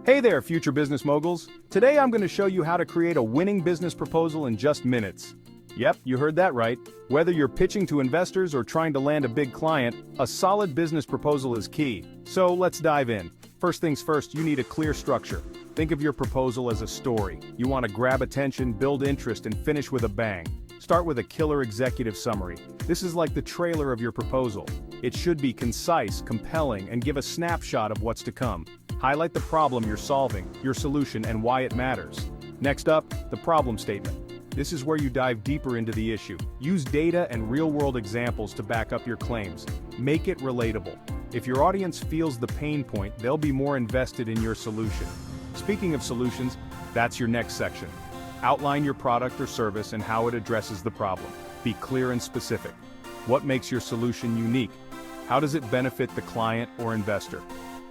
Hey there, future business moguls. Today I'm going to show you how to create a winning business proposal in just minutes. Yep, you heard that right. Whether you're pitching to investors or trying to land a big client, a solid business proposal is key. So let's dive in. First things first, you need a clear structure. Think of your proposal as a story. You want to grab attention, build interest, and finish with a bang. Start with a killer executive summary. This is like the trailer of your proposal. It should be concise, compelling, and give a snapshot of what's to come. Highlight the problem you're solving, your solution, and why it matters. Next up, the problem statement. This is where you dive deeper into the issue. Use data and real-world examples to back up your claims. Make it relatable. If your audience feels the pain point, they'll be more invested in your solution. Speaking of solutions, that's your next section. Outline your product or service and how it addresses the problem. Be clear and specific. What makes your solution unique? How does it benefit the client or investor?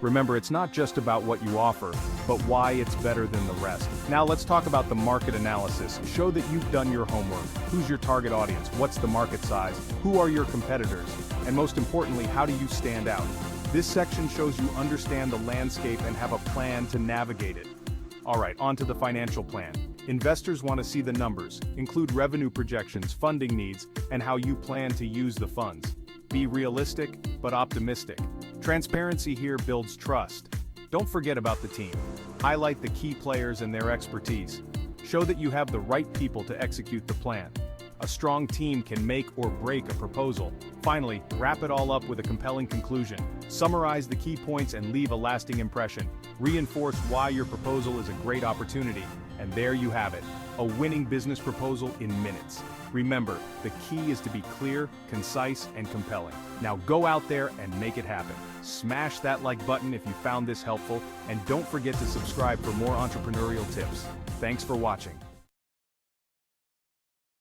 Remember, it's not just about what you offer, but why it's better than the rest. Now let's talk about the market analysis. Show that you've done your homework. Who's your target audience? What's the market size? Who are your competitors? And most importantly, how do you stand out? This section shows you understand the landscape and have a plan to navigate it. Alright, on to the financial plan. Investors want to see the numbers, include revenue projections, funding needs, and how you plan to use the funds. Be realistic, but optimistic. Transparency here builds trust. Don't forget about the team. Highlight the key players and their expertise. Show that you have the right people to execute the plan. A strong team can make or break a proposal. Finally, wrap it all up with a compelling conclusion. Summarize the key points and leave a lasting impression. Reinforce why your proposal is a great opportunity. And there you have it, a winning business proposal in minutes. Remember, the key is to be clear, concise, and compelling. Now go out there and make it happen. Smash that like button if you found this helpful, and don't forget to subscribe for more entrepreneurial tips. Thanks for watching.